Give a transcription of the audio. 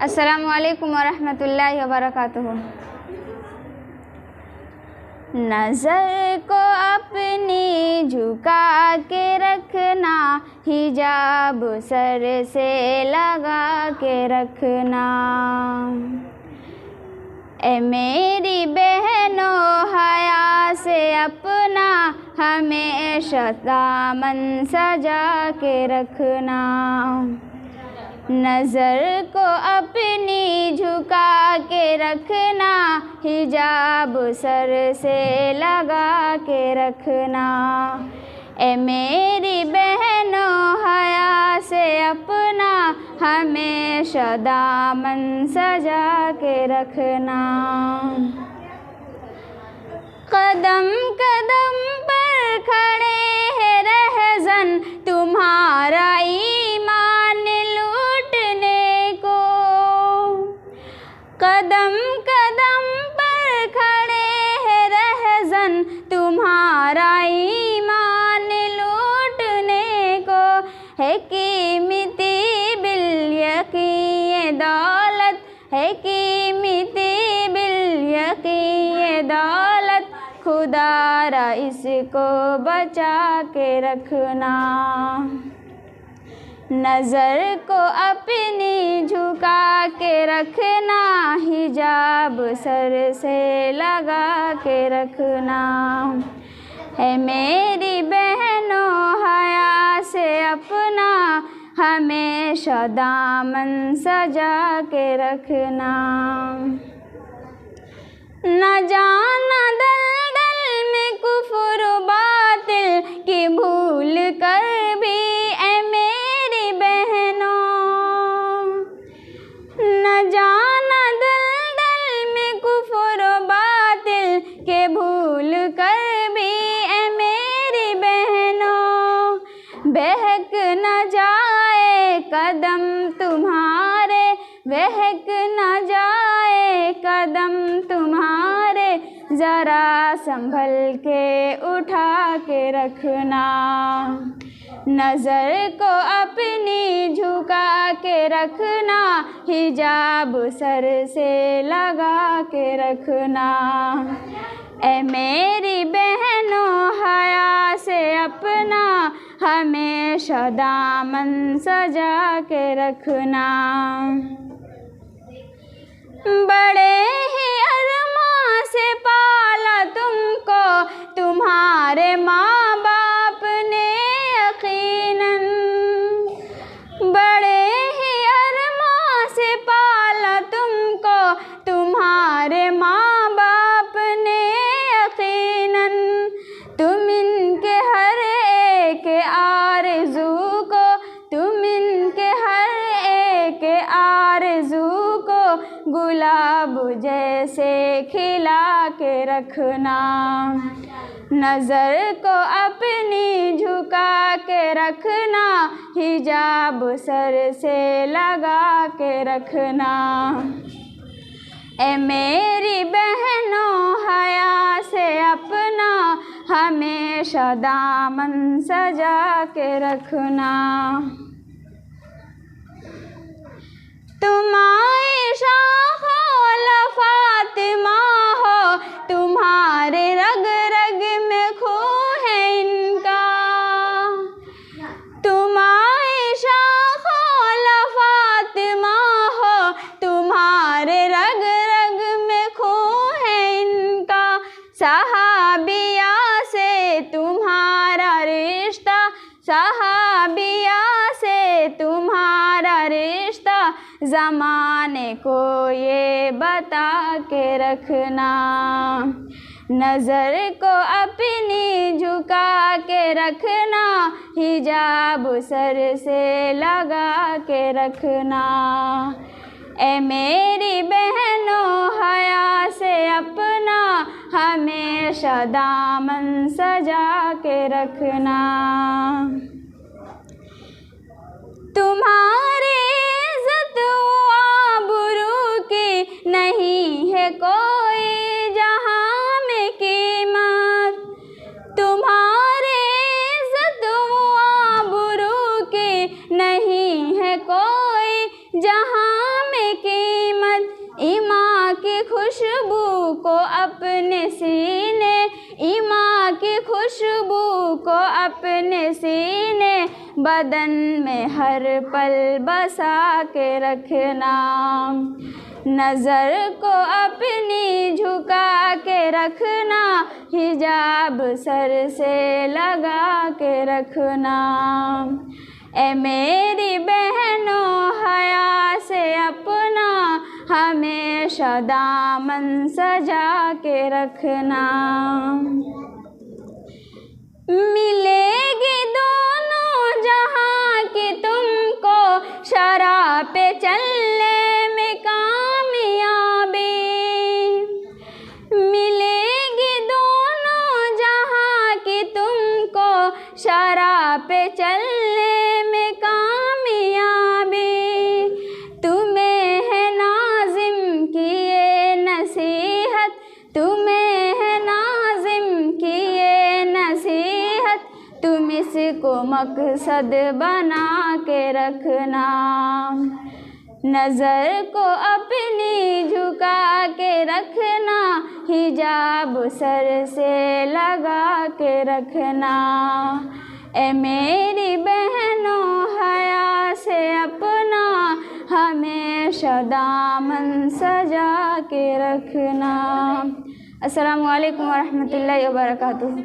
अस्सलामुअलैकुम वरहमतुल्लाहि वबरकातुहू। नज़र को अपनी झुका के रखना, हिजाब सर से लगा के रखना। ए मेरी बहनों हया से अपना हमेशा दामन सजा के रखना। नज़र को अपनी झुका के रखना, हिजाब सर से लगा के रखना। ए मेरी बहनों हया से अपना हमेशा दामन सजा के रखना। कदम कदम पर खड़े हैं रहज़न तुम्हारा ईमान लूटने को। कदम कदम पर खड़े हैं रहज़न तुम्हारा ईमान लूटने को। है कीमती बिल यकीन दौलत, है कीमती बिल यकीन दौलत, खुदारा इसको बचा के रखना। नज़र को अपनी झुका के रखना, हिजाब सर से लगा के रखना। है मेरी बहनों हया से अपना हमेशा दामन सजा के रखना। न जाना दलदल में कुफ्र बातिल की भूल कर भी ए मेरी बहनों। न जाना दलदल में कुफ्र बातिल के भूल कर भी ए मेरी बहनों। बहक न जाए कदम तुम्हारे, बहक न जाए कदम तुम्हारे, ज़रा संभल के उठा के रखना। नज़र को अपनी झुका के रखना, हिजाब सर से लगा के रखना। ए मेरी बहनों हया से अपना हमेशा दामन सजा के रखना। बड़े ही अरमां से पाला तुमको तुम्हारे माँ बाप ने यकीनन। बड़े ही अरमां से पाला तुमको तुम्हारे माँ बाप ने यकीनन। तुम इनके हर एक आरज़ू को, तुम इनके हर एक आरज़ू को गुलाब जैसे खिला के रखना। नज़र को अपनी झुका के रखना, हिजाब सर से लगा के रखना। ए मेरी बहनों हया से अपना हमेशा दामन सजा के रखना। तुम आयशा हो फातिमा हो, तुम्हारे रग रग में खून है इनका। तुम आयशा हो फातिमा हो, तुम्हारे रग रग में खून है इनका। सहाबिया से तुम्हारा रिश्ता, सहाबिया से तुम्हारा रिश्ता, ज़माने को ये बता के रखना। नज़र को अपनी झुका के रखना, हिजाब सर से लगा के रखना। ए मेरी बहनों हया से अपना हमेशा दामन सजा के रखना। तुम्हारी इज़्ज़त आबरू की नहीं है कोई जहां में कीमत। तुम्हारी इज़्ज़त आबरू की नहीं है कोई जहां में कीमत। ईमां की खुशबू को अपने सीने, ईमां की खुशबू को अपने सीने, बदन में हर पल बसा के रखना। नज़र को अपनी झुका के रखना, हिजाब सर से लगा के रखना। ए मेरी बहनों हया से अपना हमेशा दामन सजा के रखना। मिलेगी दोनों जहां की तुमको शराह पे चलने में कामयाबी। मिलेगी दोनों जहां की तुमको शराह पे चलने में कामयाबी। तुम्हें है नाज़िम की ये नसीहत, तुम्हें है नाज़िम की ये नसीहत, तुम इसको मकसद बना के रखना। नज़र को अपनी झुका के रखना, हिजाब सर से लगा के रखना। ए मेरी बहनों हया से अपना हमेशा दामन सजा के रखना। अस्सलामु अलैकुम वरहमतुल्लाहि वबरकातुहू।